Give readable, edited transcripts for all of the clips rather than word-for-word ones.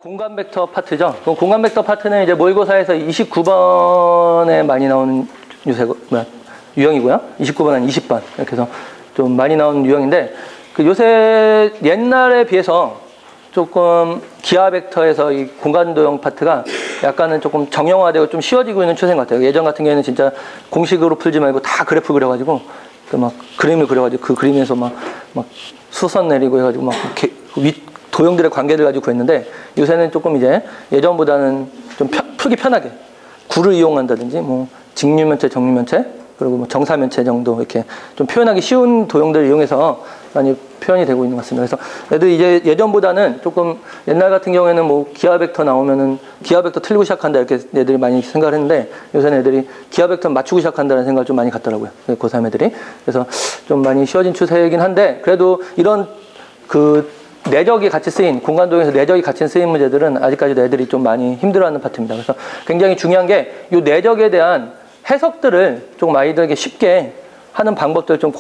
공간 벡터 파트죠. 공간 벡터 파트는 이제 모의고사에서 29번에 많이 나오는 유형이고요. 29번 한 20번 이렇게 해서 좀 많이 나오는 유형인데, 그 요새 옛날에 비해서 조금 기하 벡터에서 이 공간 도형 파트가 약간은 조금 정형화되고 좀 쉬워지고 있는 추세인 것 같아요. 예전 같은 경우에는 진짜 공식으로 풀지 말고 다 그래프 그려가지고 또 막 그림을 그려가지고 그 그림에서 막 수선 내리고 해가지고 막 도형들의 관계를 가지고 구했는데, 요새는 조금 이제 예전보다는 좀 풀기 편하게 구를 이용한다든지 뭐 직류면체, 정류면체, 그리고 뭐 정사면체 정도 이렇게 좀 표현하기 쉬운 도형들을 이용해서 많이 표현이 되고 있는 것 같습니다. 그래서 애들 이제 예전보다는 조금 옛날 같은 경우에는 뭐 기하 벡터 나오면은 기하 벡터 틀리고 시작한다 이렇게 애들이 많이 생각을 했는데, 요새는 애들이 기하 벡터 맞추고 시작한다는 생각을 좀 많이 갖더라고요. 고3 애들이. 그래서 좀 많이 쉬워진 추세이긴 한데, 그래도 이런 그 내적이 같이 쓰인, 공간도형에서 내적이 같이 쓰인 문제들은 아직까지도 애들이 좀 많이 힘들어하는 파트입니다. 그래서 굉장히 중요한 게 이 내적에 대한 해석들을 조금 아이들에게 쉽게 하는 방법들을 좀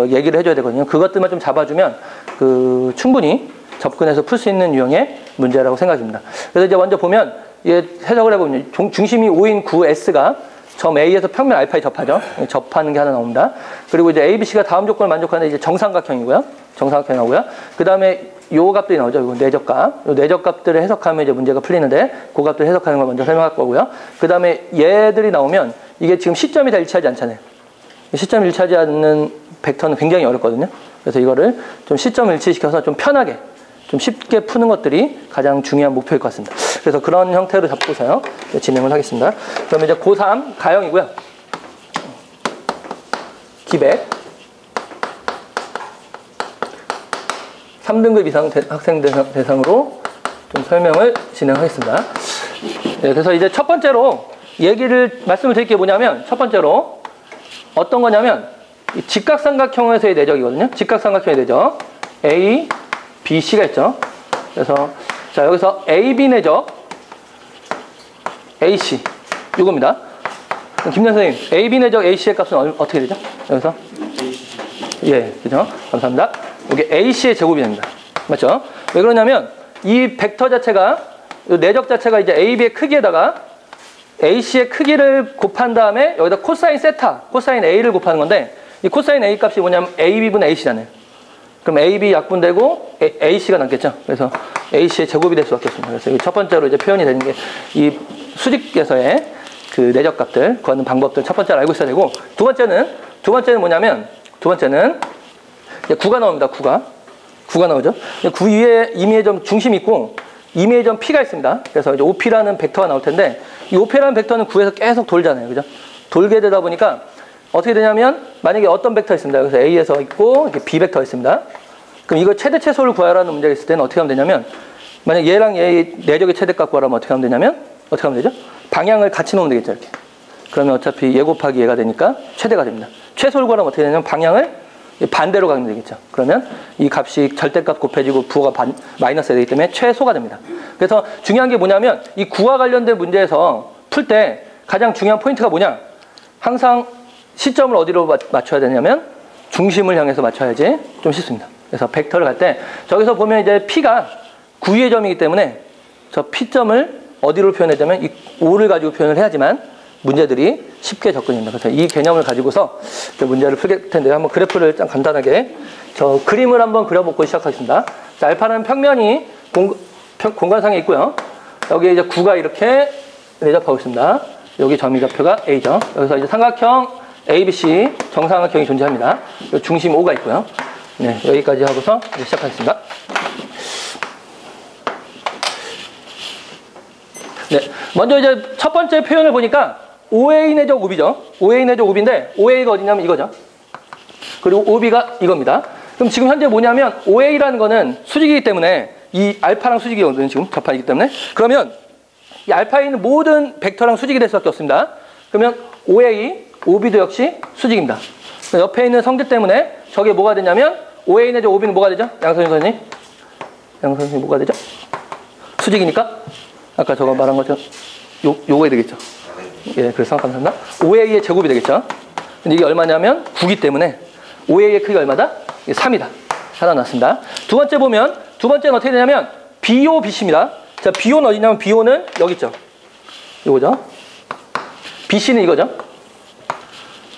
얘기를 해줘야 되거든요. 그것들만 좀 잡아주면 충분히 접근해서 풀 수 있는 유형의 문제라고 생각합니다. 그래서 이제 먼저 보면, 해석을 해보면 중심이 5인 9S가 점 A에서 평면 알파에 접하죠. 접하는 게 하나 나옵니다. 그리고 이제 A, B, C가 다음 조건을 만족하는 이제 정삼각형이고요. 정삼각형이 나오고요. 그 다음에 요 값들이 나오죠. 이거 내적값. 요 내적값들을 해석하면 이제 문제가 풀리는데, 그 값들 해석하는 걸 먼저 설명할 거고요. 그 다음에 얘들이 나오면 이게 지금 시점이 다 일치하지 않잖아요. 시점이 일치하지 않는 벡터는 굉장히 어렵거든요. 그래서 이거를 좀 시점을 일치시켜서 좀 편하게, 좀 쉽게 푸는 것들이 가장 중요한 목표일 것 같습니다. 그래서 그런 형태로 잡고서요, 진행을 하겠습니다. 그러면 이제 고3 가형이고요. 기백. 3등급 이상 학생 대상으로 좀 설명을 진행하겠습니다. 네, 그래서 이제 첫 번째로 말씀을 드릴 게 뭐냐면, 첫 번째로 어떤 거냐면, 직각삼각형에서의 내적이거든요. 직각삼각형의 내적. A, B, C가 있죠. 그래서, 자, 여기서 AB 내적, AC. 이겁니다. 김현 선생님, AB 내적 AC의 값은 어떻게 되죠? 여기서? 예, 그죠? 감사합니다. 이게 AC의 제곱이 됩니다. 맞죠? 왜 그러냐면, 이 벡터 자체가, 이 내적 자체가 이제 AB의 크기에다가 AC의 크기를 곱한 다음에 여기다 코사인 세타, 코사인 A를 곱하는 건데, 이 코사인 A 값이 뭐냐면 AB분의 AC잖아요. 그럼 AB 약분되고 AC가 남겠죠. 그래서 AC의 제곱이 될 수밖에 없습니다. 그래서 첫 번째로 이제 표현이 되는 게 이 수직에서의 그 내적 값들 구하는 방법들 첫 번째로 알고 있어야 되고, 두 번째는 뭐냐면, 이제 구가 나옵니다. 구가 나오죠. 구 위에 임의의 점 중심이 있고 임의의 점 P가 있습니다. 그래서 이제 OP라는 벡터가 나올 텐데, 이 OP라는 벡터는 구에서 계속 돌잖아요. 그죠? 돌게 되다 보니까 어떻게 되냐면, 만약에 어떤 벡터 있습니다. 그래서 A에서 있고 이렇게 B 벡터가 있습니다. 그럼 이거 최대 최소를 구하라는 문제가 있을 때는 어떻게 하면 되냐면, 만약 얘랑 얘의 내적의 최대값 구하라면 어떻게 하면 되냐면, 어떻게 하면 되죠? 방향을 같이 놓으면 되겠죠. 이렇게. 그러면 어차피 얘 곱하기 얘가 되니까 최대가 됩니다. 최소를 구하라면 어떻게 되냐면 방향을 반대로 가면 되겠죠. 그러면 이 값이 절대값 곱해지고 부호가 마이너스가 되기 때문에 최소가 됩니다. 그래서 중요한 게 뭐냐면, 이 구와 관련된 문제에서 풀 때 가장 중요한 포인트가 뭐냐, 항상 시점을 어디로 맞춰야 되냐면 중심을 향해서 맞춰야지 좀 쉽습니다. 그래서 벡터를 갈 때 저기서 보면 이제 P가 9위의 점이기 때문에 저 P점을 어디로 표현하자면 이 5를 가지고 표현을 해야지만 문제들이 쉽게 접근됩니다. 그래서 이 개념을 가지고서 문제를 풀게 텐데요. 한번 그래프를 좀 간단하게 저 그림을 한번 그려보고 시작하겠습니다. 자, 알파는 평면이 공간상에 있고요. 여기 이제 9가 이렇게 내접하고 있습니다. 여기 점의 좌표가 A죠. 여기서 이제 삼각형 ABC 정삼각형이 존재합니다. 중심 O가 있고요. 네, 여기까지 하고서 이제 시작하겠습니다. 네, 먼저 이제 첫 번째 표현을 보니까 OA 내적 OB죠. OA 내적 OB인데 OA가 어디냐면 이거죠. 그리고 OB가 이겁니다. 그럼 지금 현재 뭐냐면 OA라는 거는 수직이기 때문에 이 알파랑 수직이거든요. 지금 접하기 때문에. 그러면 이 알파에 있는 모든 벡터랑 수직이 될 수밖에 없습니다. 그러면 OA, OB도 역시 수직입니다. 옆에 있는 성질 때문에 저게 뭐가 되냐면 OA 내적 OB는 뭐가 되죠? 양선생 선생님? 양선생 선생님 뭐가 되죠? 수직이니까 아까 저거 말한 것처럼 요거 되겠죠. 예, 그래서 감사합니다. OA의 제곱이 되겠죠. 근데 이게 얼마냐면 9기 때문에 OA의 크기가 얼마다? 3이다. 하나 났습니다. 두 번째 보면, 두 번째는 어떻게 되냐면 BOBC입니다. 자, BO는 어디냐면 BO는 여기 있죠. 이거죠. BC는 이거죠.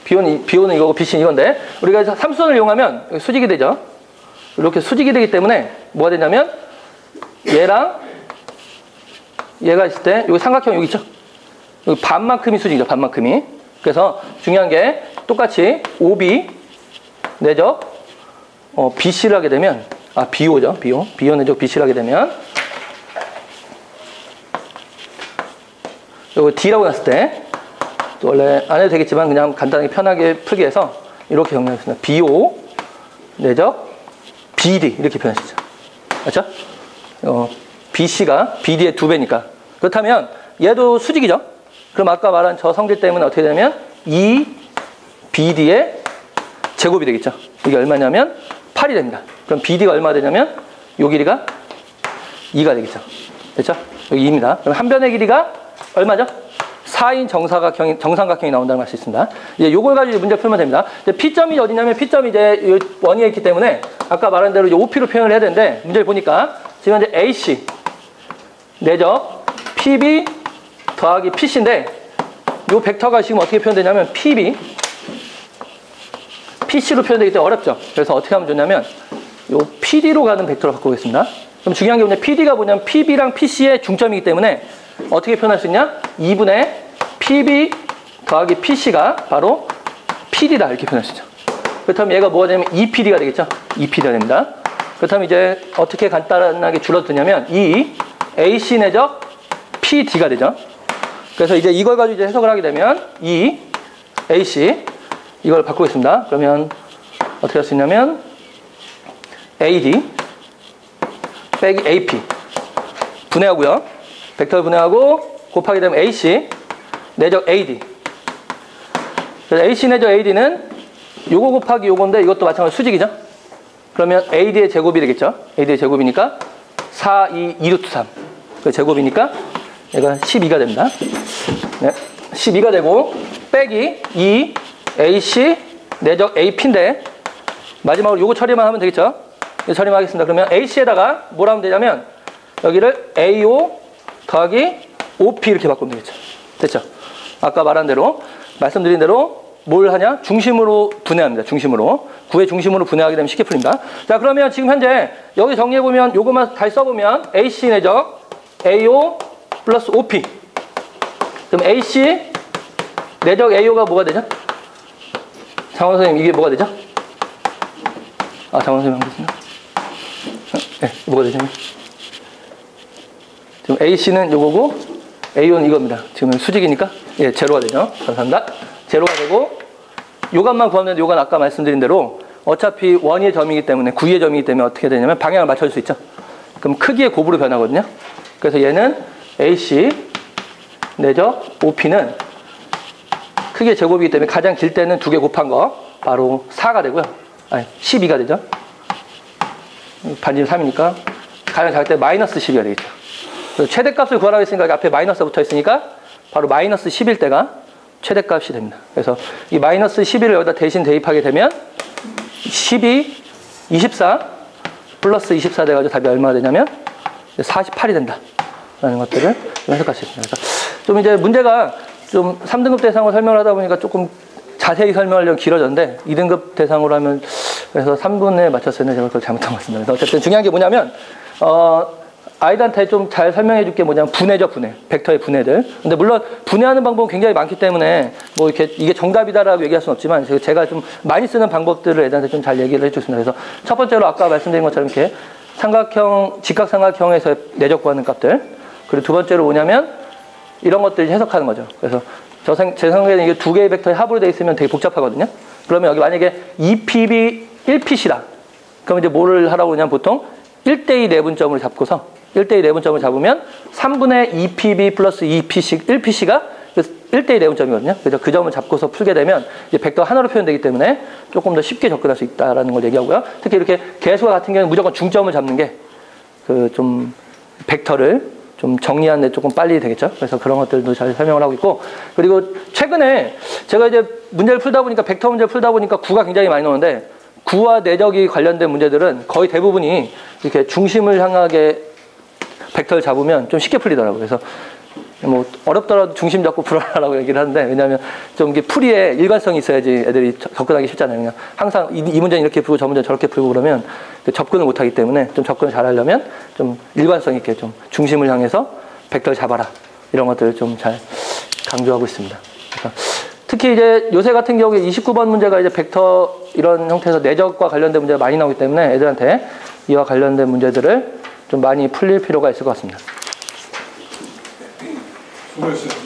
BO는 이거고 BC는 이건데 우리가 삼수선을 이용하면 수직이 되죠. 이렇게 수직이 되기 때문에 뭐가 되냐면 얘랑 얘가 있을 때 여기 삼각형 여기 있죠. 여기 반만큼이 수직이죠. 반만큼이. 그래서 중요한 게 똑같이 OB 내적 BC를 하게 되면 BO죠. BO 내적 BC를 하게 되면 요거 D라고 했을 때 원래 안 해도 되겠지만 그냥 간단하게 편하게 풀기 위해서 이렇게 정리하겠습니다. BO 내적 BD 이렇게 표현하시죠. 그렇죠? BC가 BD의 2배니까. 그렇다면 얘도 수직이죠. 그럼 아까 말한 저 성질 때문에 어떻게 되냐면 2BD의 제곱이 되겠죠. 이게 얼마냐면 8이 됩니다. 그럼 BD가 얼마 되냐면 요 길이가 2가 되겠죠. 됐죠? 여기 2입니다. 그럼 한 변의 길이가 얼마죠? 4인 정삼각형이 나온다는 걸 알 수 있습니다. 이제 요걸 가지고 문제 풀면 됩니다. 이제 P점이 어디냐면 P점이 이제 원위에 있기 때문에 아까 말한 대로 이제 OP로 표현을 해야 되는데 문제를 보니까 지금 현재 AC 내적 PB 더하기 PC인데 요 벡터가 지금 어떻게 표현되냐면 PC로 표현되기 때문에 어렵죠. 그래서 어떻게 하면 좋냐면 요 PD로 가는 벡터로 바꾸겠습니다. 그럼 중요한 게 뭐냐면 PD가 뭐냐면 PB랑 PC의 중점이기 때문에 어떻게 표현할 수 있냐? 2분의 PB 더하기 PC가 바로 PD다 이렇게 표현할 수 있죠. 그렇다면 얘가 뭐가 되냐면 2PD가 되겠죠. 2PD가 됩니다. 그렇다면 이제 어떻게 간단하게 줄어드냐면 이 AC 내적 PD가 되죠. 그래서 이제 이걸 가지고 이제 해석을 하게 되면 이 AC 이걸 바꾸겠습니다. 그러면 어떻게 할 수 있냐면 AD 빼기 AP 분해하고요. 벡터를 분해하고 곱하게 되면 AC 내적 AD. 그래서 AC 내적 AD는 요거 곱하기 요건데 이것도 마찬가지로 수직이죠. 그러면 AD의 제곱이 되겠죠. AD의 제곱이니까 4, 2, 2루트 3. 그 제곱이니까 얘가 12가 됩니다. 네, 12가 되고 빼기 2 AC 내적 AP인데 마지막으로 요거 처리만 하면 되겠죠. 처리만 하겠습니다. 그러면 AC에다가 뭐라 하면 되냐면 여기를 AO 더하기 OP 이렇게 바꾸면 되겠죠. 됐죠? 아까 말한 대로 말씀드린 대로 뭘 하냐? 중심으로 분해합니다. 중심으로. 구의 중심으로 분해하게 되면 쉽게 풀립니다. 자, 그러면 지금 현재 여기 정리해보면 요것만 다시 써보면 AC 내적 AO 플러스 OP. 그럼 AC 내적 AO가 뭐가 되죠? 장원 선생님 이게 뭐가 되죠? 장원 선생님 하겠습니다. 네, 뭐가 되죠? 지금 AC는 요거고 AO는 이겁니다. 지금 수직이니까 예, 제로가 되죠. 감사합니다. 제로가 되고 요값만 구하면 요건 아까 말씀드린 대로 어차피 원위의 점이기 때문에 구의 점이기 때문에 어떻게 되냐면 방향을 맞춰줄 수 있죠. 그럼 크기의 곱으로 변하거든요. 그래서 얘는 AC 내적 OP는 크기의 제곱이기 때문에 가장 길 때는 2개 곱한 거 바로 4가 되고요. 아니 12가 되죠. 반지름 3이니까 가장 작을 때 마이너스 12가 되겠죠. 그래서 최대값을 구하라고 했으니까 앞에 마이너스가 붙어 있으니까 바로 마이너스 10일 때가 최대값이 됩니다. 그래서 이 마이너스 11을 여기다 대신 대입하게 되면 12, 24 플러스 24 돼가지고 답이 얼마가 되냐면 48이 된다 라는 것들을 해석할 수 있습니다. 그래서 좀 이제 문제가 좀 3등급 대상으로 설명을 하다 보니까 조금 자세히 설명하려면 길어졌는데 2등급 대상으로 하면 그래서 3분에 맞췄었는데 제가 그걸 잘못한 것 같습니다. 그래서 어쨌든 중요한 게 뭐냐면 아이들한테 좀 잘 설명해 줄 게 뭐냐면 분해죠, 분해. 벡터의 분해들. 근데 물론 분해하는 방법은 굉장히 많기 때문에 뭐 이렇게 이게 정답이다라고 얘기할 수는 없지만 제가 좀 많이 쓰는 방법들을 애들한테 좀 잘 얘기를 해 줬습니다. 그래서 첫 번째로 아까 말씀드린 것처럼 이렇게 삼각형, 직각삼각형에서 내적 구하는 값들. 그리고 두 번째로 뭐냐면 이런 것들을 해석하는 거죠. 그래서 제 생각에는 이게 두 개의 벡터의 합으로 되어 있으면 되게 복잡하거든요. 그러면 여기 만약에 2PB 1PC다. 그럼 이제 뭐를 하라고 그러냐면 보통 1대2 내분점을 잡고서 1대2 내분점을 잡으면 3분의 2PB 플러스 2PC, 1PC가 1대2 내분점이거든요. 그래서 그 점을 잡고서 풀게 되면 이제 벡터 하나로 표현되기 때문에 조금 더 쉽게 접근할 수 있다는 걸 얘기하고요. 특히 이렇게 개수와 같은 경우는 무조건 중점을 잡는 게 그 좀 벡터를 좀 정리하는 데 조금 빨리 되겠죠. 그래서 그런 것들도 잘 설명을 하고 있고, 그리고 최근에 제가 이제 문제를 풀다 보니까 벡터 문제를 풀다 보니까 구가 굉장히 많이 나오는데 구와 내적이 관련된 문제들은 거의 대부분이 이렇게 중심을 향하게 벡터를 잡으면 좀 쉽게 풀리더라고요. 그래서 뭐 어렵더라도 중심 잡고 풀어라라고 얘기를 하는데, 왜냐하면 좀 이게 풀이에 일관성이 있어야지 애들이 접근하기 쉽잖아요. 그냥 항상 이 문제는 이렇게 풀고 저 문제는 저렇게 풀고 그러면 접근을 못하기 때문에 좀 접근을 잘하려면 좀 일관성 있게 좀 중심을 향해서 벡터를 잡아라, 이런 것들을 좀 잘 강조하고 있습니다. 그래서 특히 이제 요새 같은 경우에 29번 문제가 이제 벡터 이런 형태에서 내적과 관련된 문제가 많이 나오기 때문에 애들한테 이와 관련된 문제들을 좀 많이 풀릴 필요가 있을 것 같습니다. 수고하셨습니다.